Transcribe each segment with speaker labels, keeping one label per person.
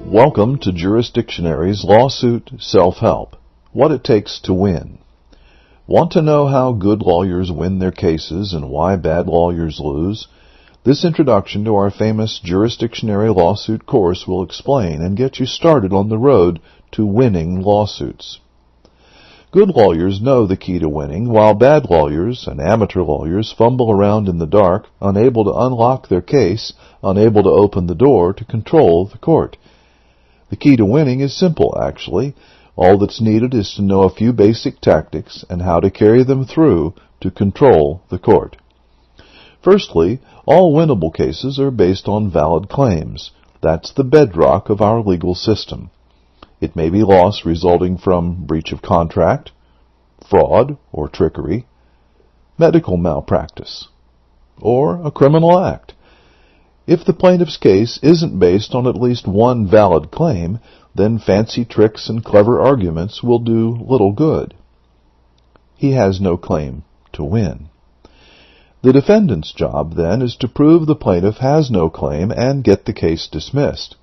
Speaker 1: Welcome to Jurisdictionary's Lawsuit Self-Help, What It Takes to Win. Want to know how good lawyers win their cases and why bad lawyers lose? This introduction to our famous Jurisdictionary lawsuit course will explain and get you started on the road to winning lawsuits. Good lawyers know the key to winning, while bad lawyers and amateur lawyers fumble around in the dark, unable to unlock their case, unable to open the door to control the court. The key to winning is simple, actually. All that's needed is to know a few basic tactics and how to carry them through to control the court. Firstly, all winnable cases are based on valid claims. That's the bedrock of our legal system. It may be loss resulting from breach of contract, fraud or trickery, medical malpractice, or a criminal act. If the plaintiff's case isn't based on at least one valid claim, then fancy tricks and clever arguments will do little good. He has no claim to win. The defendant's job, then, is to prove the plaintiff has no claim and get the case dismissed.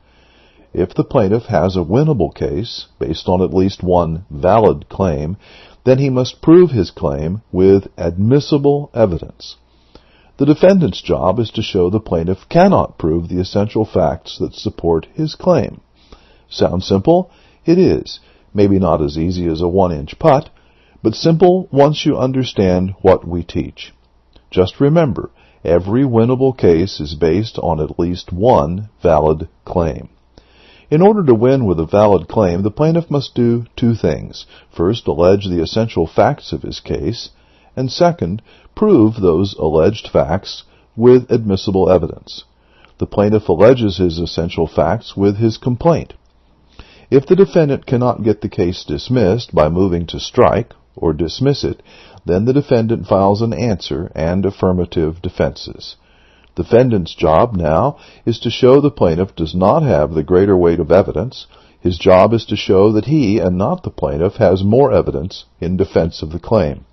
Speaker 1: If the plaintiff has a winnable case, based on at least one valid claim, then he must prove his claim with admissible evidence. The defendant's job is to show the plaintiff cannot prove the essential facts that support his claim. Sounds simple? It is. Maybe not as easy as a 1-inch putt, but simple once you understand what we teach. Just remember, every winnable case is based on at least one valid claim. In order to win with a valid claim, the plaintiff must do two things. First, allege the essential facts of his case, and second, prove those alleged facts with admissible evidence. The plaintiff alleges his essential facts with his complaint. If the defendant cannot get the case dismissed by moving to strike or dismiss it, then the defendant files an answer and affirmative defenses. The defendant's job now is to show the plaintiff does not have the greater weight of evidence. His job is to show that he, and not the plaintiff, has more evidence in defense of the claim.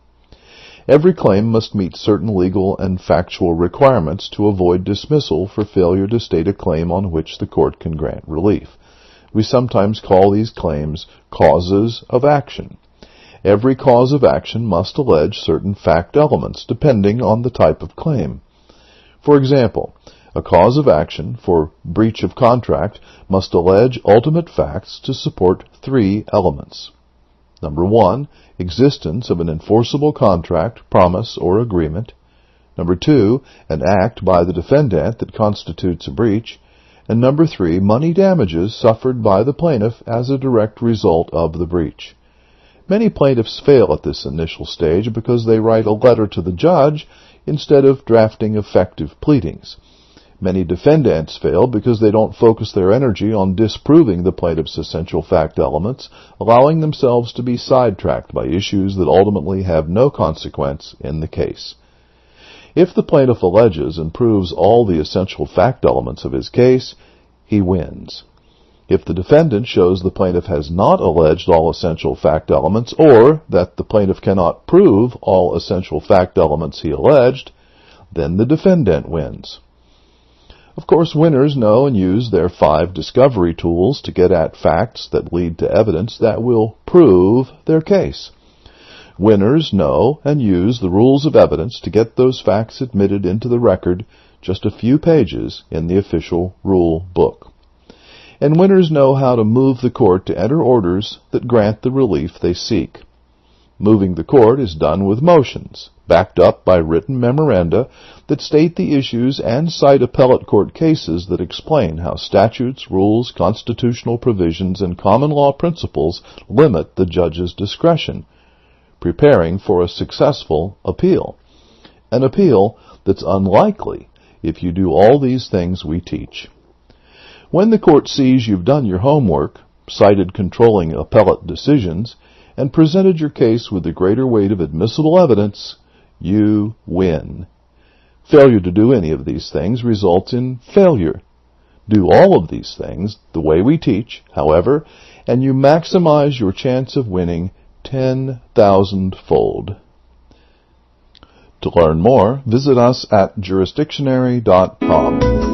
Speaker 1: Every claim must meet certain legal and factual requirements to avoid dismissal for failure to state a claim on which the court can grant relief. We sometimes call these claims causes of action. Every cause of action must allege certain fact elements depending on the type of claim. For example, a cause of action for breach of contract must allege ultimate facts to support three elements. Number 1, existence of an enforceable contract, promise, or agreement. Number 2, an act by the defendant that constitutes a breach. And number 3, money damages suffered by the plaintiff as a direct result of the breach. Many plaintiffs fail at this initial stage because they write a letter to the judge instead of drafting effective pleadings. Many defendants fail because they don't focus their energy on disproving the plaintiff's essential fact elements, allowing themselves to be sidetracked by issues that ultimately have no consequence in the case. If the plaintiff alleges and proves all the essential fact elements of his case, he wins. If the defendant shows the plaintiff has not alleged all essential fact elements, or that the plaintiff cannot prove all essential fact elements he alleged, then the defendant wins. Of course, winners know and use their 5 discovery tools to get at facts that lead to evidence that will prove their case. Winners know and use the rules of evidence to get those facts admitted into the record, just a few pages in the official rule book. And winners know how to move the court to enter orders that grant the relief they seek. Moving the court is done with motions, backed up by written memoranda that state the issues and cite appellate court cases that explain how statutes, rules, constitutional provisions, and common law principles limit the judge's discretion, preparing for a successful appeal. An appeal that's unlikely if you do all these things we teach. When the court sees you've done your homework, cited controlling appellate decisions, and presented your case with the greater weight of admissible evidence, you win. Failure to do any of these things results in failure. Do all of these things the way we teach, however, and you maximize your chance of winning 10,000-fold. To learn more, visit us at jurisdictionary.com.